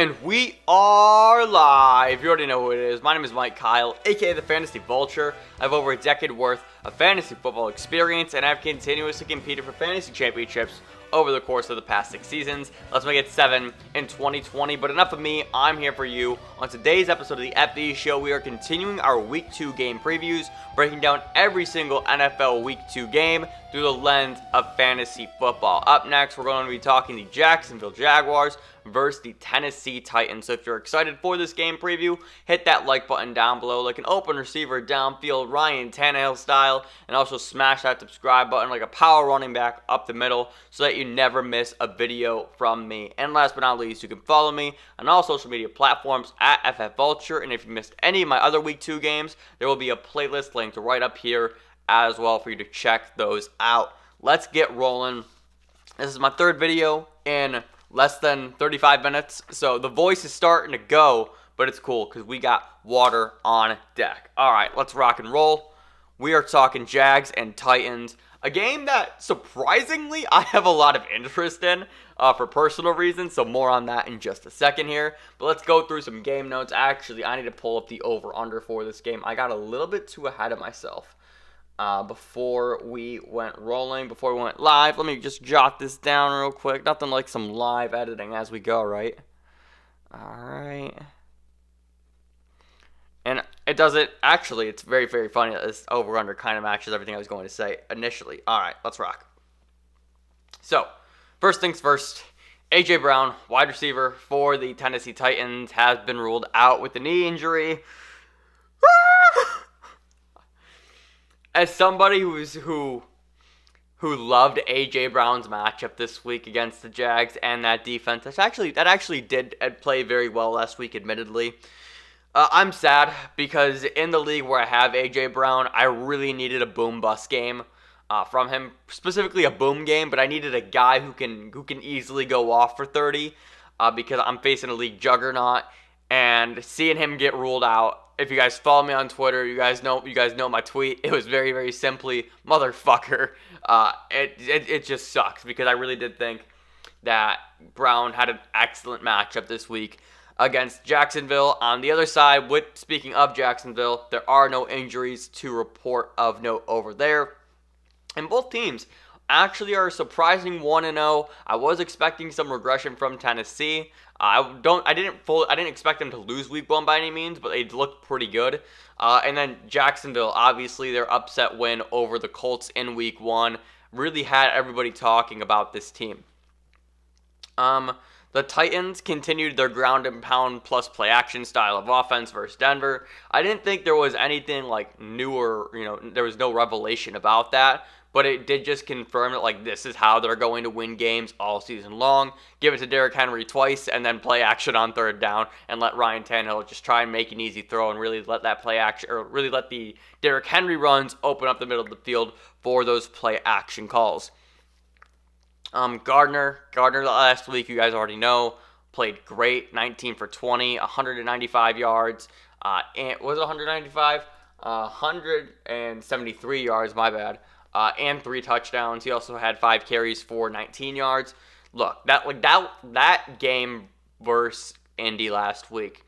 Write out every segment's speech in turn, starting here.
And we are live. You already know who it is. My name is Mike Kyle, aka the Fantasy Vulture. I have over a decade worth of fantasy football experience, and I've continuously competed for fantasy championships over the course of the past 6 seasons. Let's make it 7 in 2020. But enough of me. I'm here for you. On today's episode of the FB Show, we are continuing our Week 2 game previews, breaking down every single NFL Week 2 game through the lens of fantasy football. Up next, we're going to be talking the Jacksonville Jaguars versus the Tennessee Titans. So if you're excited for this game preview, hit that like button down below like an open receiver downfield Ryan Tannehill style, and also smash that subscribe button like a power running back up the middle so that you never miss a video from me. And last but not least, you can follow me on all social media platforms at FFVulture, and if you missed any of my other Week 2 games, there will be a playlist linked right up here as well for you to check those out. Let's get rolling. This is my third video in less than 35 minutes, so the voice is starting to go, but it's cool because we got water on deck. All right, let's rock and roll. We are talking Jags and Titans, a game that surprisingly I have a lot of interest in for personal reasons, so more on that in just a second here. But let's go through some game notes. Actually, I need to pull up the over-under for this game. I got a little bit too ahead of myself before we went rolling, before we went live. Let me just jot this down real quick. Nothing like some live editing as we go, right? All right. And it doesn't, actually, it's very, very funny that this over-under kind of matches everything I was going to say initially. All right, let's rock. So, first things first, A.J. Brown, wide receiver for the Tennessee Titans, has been ruled out with a knee injury. As somebody who loved A.J. Brown's matchup this week against the Jags and that defense, that actually did play very well last week, admittedly. I'm sad because in the league where I have A.J. Brown, I really needed a boom-bust game from him, specifically a boom game, but I needed a guy who can easily go off for 30 because I'm facing a league juggernaut, and seeing him get ruled out. If you guys follow me on Twitter, you guys know my tweet. It was very, very simply, motherfucker. It just sucks because I really did think that Brown had an excellent matchup this week against Jacksonville. On the other side, speaking of Jacksonville, there are no injuries to report of note over there. And both teams actually are a surprising 1-0. I was expecting some regression from Tennessee. I didn't expect them to lose week 1 by any means, but they looked pretty good. And then Jacksonville, obviously their upset win over the Colts in week 1 really had everybody talking about this team. The Titans continued their ground and pound plus play action style of offense versus Denver. I didn't think there was anything like new or, there was no revelation about that. But it did just confirm that, this is how they're going to win games all season long. Give it to Derrick Henry twice, and then play action on third down, and let Ryan Tannehill just try and make an easy throw, and really let that play action, or really let the Derrick Henry runs open up the middle of the field for those play action calls. Gardner last week, you guys already know, played great, 19 for 20, 195 yards. And was it 195? 173 yards, my bad. And 3 touchdowns. He also had 5 carries for 19 yards. Look, that game versus Indy last week,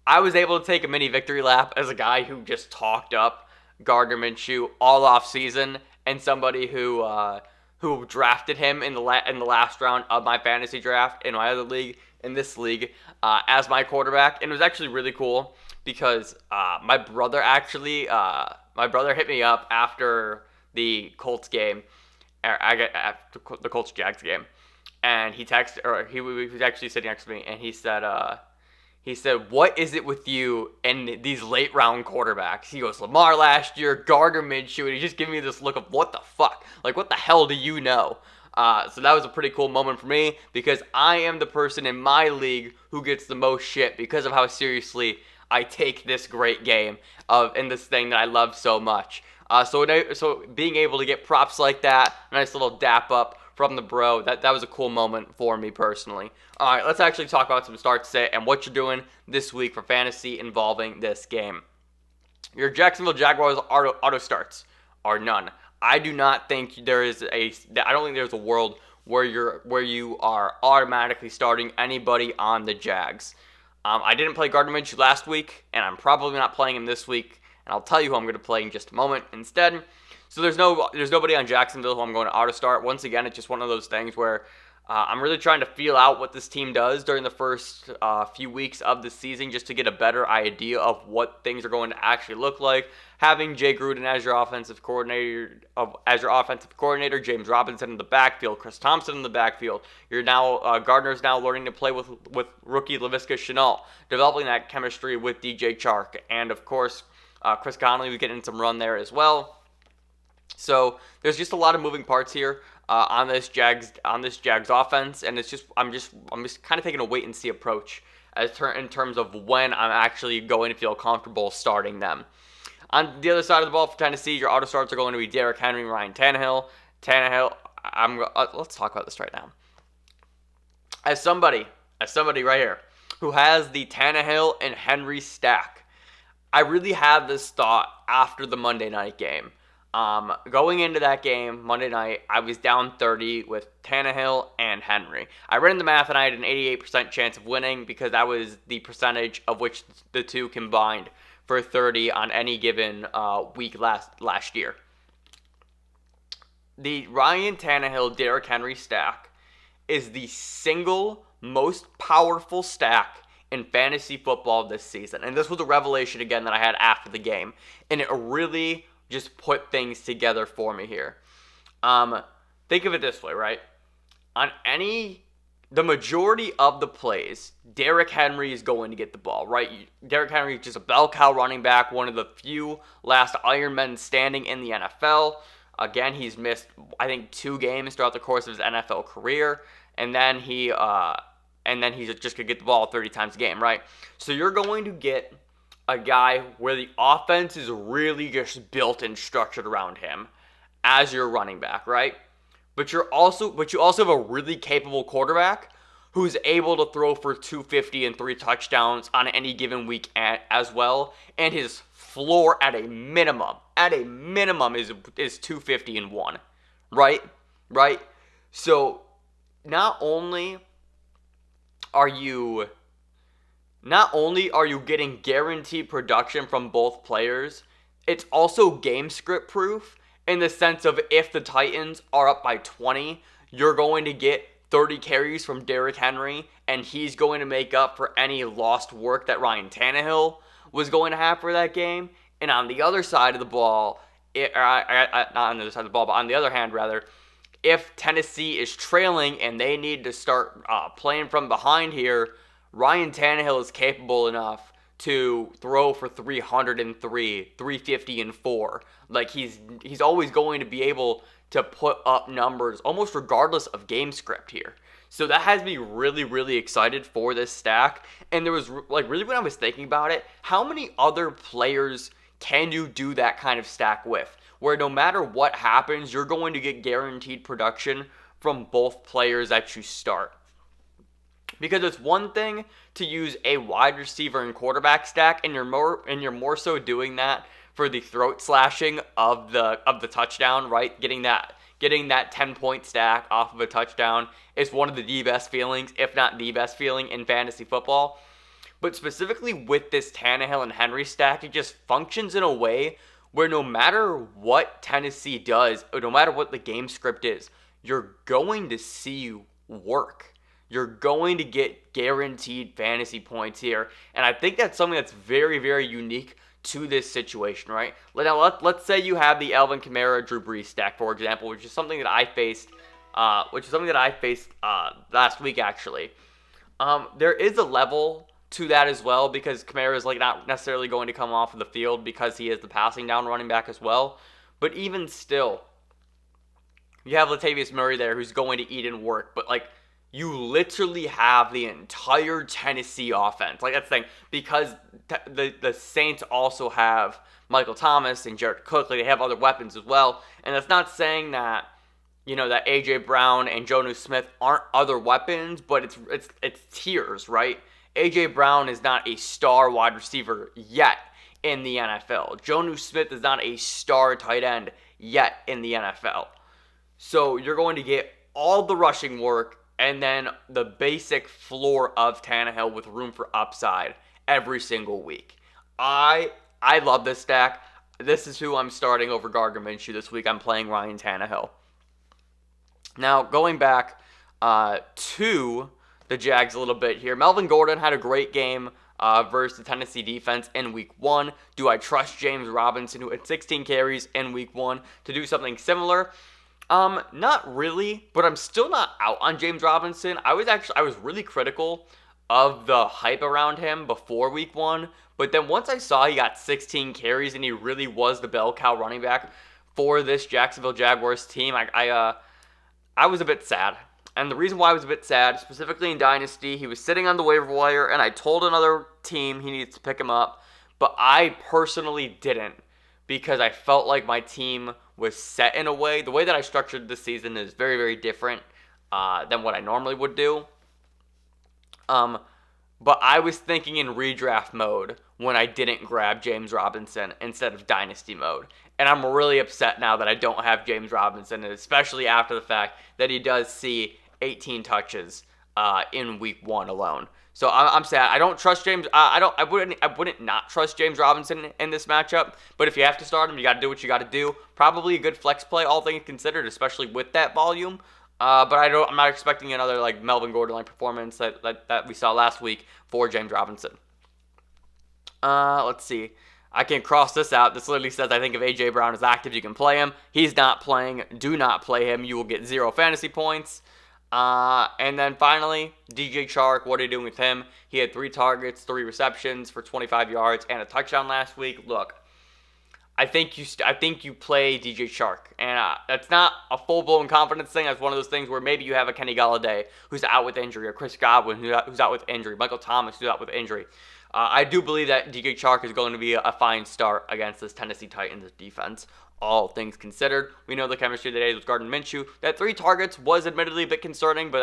I was able to take a mini victory lap as a guy who just talked up Gardner Minshew all off season, and somebody who drafted him in the last round of my fantasy draft in my other league, in this league, as my quarterback. And it was actually really cool because my brother hit me up after the Colts game, the Colts Jags game, and he was actually sitting next to me, and he said, what is it with you and these late round quarterbacks? He goes, Lamar last year, Gardner Minshew, and he just gave me this look of, what the fuck? What the hell do you know? So that was a pretty cool moment for me because I am the person in my league who gets the most shit because of how seriously I take this great game in this thing that I love so much. So being able to get props like that, a nice little dap up from the bro, that was a cool moment for me personally. All right, let's actually talk about some start sit and what you're doing this week for fantasy involving this game. Your Jacksonville Jaguars auto starts are none. I don't think there's a world where you are automatically starting anybody on the Jags. I didn't play Gardner Minshew last week, and I'm probably not playing him this week. And I'll tell you who I'm going to play in just a moment instead. So there's nobody on Jacksonville who I'm going to auto start. Once again, it's just one of those things where I'm really trying to feel out what this team does during the first few weeks of the season, just to get a better idea of what things are going to actually look like. Having Jay Gruden as your offensive coordinator, James Robinson in the backfield, Chris Thompson in the backfield. You're now Gardner's now learning to play with rookie Laviska Shenault, developing that chemistry with DJ Chark, and of course Chris Conley was getting some run there as well. So there's just a lot of moving parts here on this Jags offense, and I'm just kind of taking a wait and see approach in terms of when I'm actually going to feel comfortable starting them. On the other side of the ball for Tennessee, your auto starts are going to be Derrick Henry and Ryan Tannehill. Let's talk about this right now. As somebody right here who has the Tannehill and Henry stack, I really had this thought after the Monday night game. Going into that game, Monday night, I was down 30 with Tannehill and Henry. I ran the math and I had an 88% chance of winning because that was the percentage of which the two combined for 30 on any given week last year. The Ryan Tannehill, Derrick Henry stack is the single most powerful stack in fantasy football this season. And this was a revelation again that I had after the game. And it really just put things together for me here. Think of it this way, right? The majority of the plays, Derrick Henry is going to get the ball, right? Derrick Henry is just a bell cow running back, one of the few last Iron Men standing in the NFL. Again, he's missed, I think, 2 games throughout the course of his NFL career. And then he's just going to get the ball 30 times a game, right? So you're going to get a guy where the offense is really just built and structured around him as your running back, right? But you also have a really capable quarterback who's able to throw for 250 and 3 touchdowns on any given week as well. And his floor at a minimum is 250 and 1, right? So not only are you getting guaranteed production from both players, it's also game script proof in the sense of if the Titans are up by 20, you're going to get 30 carries from Derrick Henry, and he's going to make up for any lost work that Ryan Tannehill was going to have for that game. And on the other side of the ball, not on the other side of the ball, but on the other hand, rather, if Tennessee is trailing and they need to start playing from behind here, Ryan Tannehill is capable enough to throw for 303, 350, and 4. Like, he's always going to be able to put up numbers almost regardless of game script here. So that has me really, really excited for this stack. And there was, like, really when I was thinking about it, how many other players can you do that kind of stack with? Where no matter what happens, you're going to get guaranteed production from both players that you start. Because it's one thing to use a wide receiver and quarterback stack, and you're more so doing that for the throat slashing of the touchdown, right? Getting that 10-point stack off of a touchdown is one of the best feelings, if not the best feeling in fantasy football. But specifically with this Tannehill and Henry stack, it just functions in a way where no matter what Tennessee does, or no matter what the game script is, you're going to see work. You're going to get guaranteed fantasy points here. And I think that's something that's very, very unique to this situation, right? Now, let's say you have the Alvin Kamara, Drew Brees stack, for example, which is something that I faced last week, actually. There is a level to that as well, because Kamara is not necessarily going to come off of the field because he is the passing down running back as well. But even still, you have Latavius Murray there who's going to eat and work, but you literally have the entire Tennessee offense. That's the thing, because the Saints also have Michael Thomas and Jared Cook. They have other weapons as well. And that's not saying that, that A.J. Brown and Jonnu Smith aren't other weapons, but it's tiers, right? A.J. Brown is not a star wide receiver yet in the NFL. Jonnu Smith is not a star tight end yet in the NFL. So you're going to get all the rushing work and then the basic floor of Tannehill with room for upside every single week. I love this stack. This is who I'm starting over Gardner Minshew this week. I'm playing Ryan Tannehill. Now, going back to the Jags a little bit here. Melvin Gordon had a great game versus the Tennessee defense in Week 1. Do I trust James Robinson, who had 16 carries in Week 1, to do something similar? Not really, but I'm still not out on James Robinson. I was really critical of the hype around him before Week 1, but then once I saw he got 16 carries and he really was the bell cow running back for this Jacksonville Jaguars team, I was a bit sad. And the reason why I was a bit sad, specifically in Dynasty, he was sitting on the waiver wire, and I told another team he needs to pick him up, but I personally didn't because I felt like my team was set in a way. The way that I structured this season is very, very different than what I normally would do. But I was thinking in redraft mode when I didn't grab James Robinson instead of Dynasty mode. And I'm really upset now that I don't have James Robinson, especially after the fact that he does see 18 touches in Week 1 alone. So I'm sad. I don't trust James. I wouldn't not trust James Robinson in this matchup. But if you have to start him, you got to do what you got to do. Probably a good flex play, all things considered, especially with that volume. But I'm not expecting another like Melvin Gordon like performance that we saw last week for James Robinson. Let's see. I can cross this out. This literally says I think if A.J. Brown is active, you can play him. He's not playing. Do not play him. You will get 0 fantasy points. And then finally, DJ Chark. What are you doing with him? He had 3 targets, 3 receptions for 25 yards and a touchdown last week. Look, I think you play DJ Chark, and that's not a full-blown confidence thing. That's one of those things where maybe you have a Kenny Golladay who's out with injury, or Chris Godwin who's out with injury, Michael Thomas who's out with injury. I do believe that DJ Chark is going to be a fine start against this Tennessee Titans defense. All things considered, we know the chemistry today with Gardner Minshew. That 3 targets was admittedly a bit concerning, but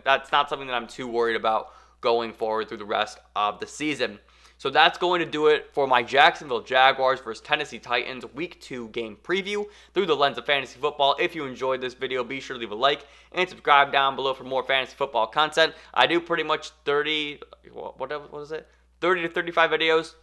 that's not something that I'm too worried about going forward through the rest of the season. So that's going to do it for my Jacksonville Jaguars versus Tennessee Titans Week 2 game preview through the lens of fantasy football. If you enjoyed this video, be sure to leave a like and subscribe down below for more fantasy football content. I do pretty much 30 to 35 videos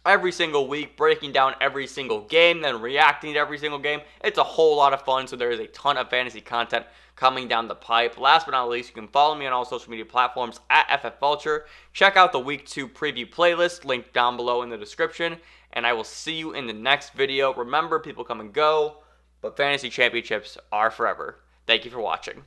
every single week, breaking down every single game, then reacting to every single game. It's a whole lot of fun, so there is a ton of fantasy content coming down the pipe. Last but not least, you can follow me on all social media platforms at FFVulture. Check out the Week 2 preview playlist, linked down below in the description, and I will see you in the next video. Remember, people come and go, but fantasy championships are forever. Thank you for watching.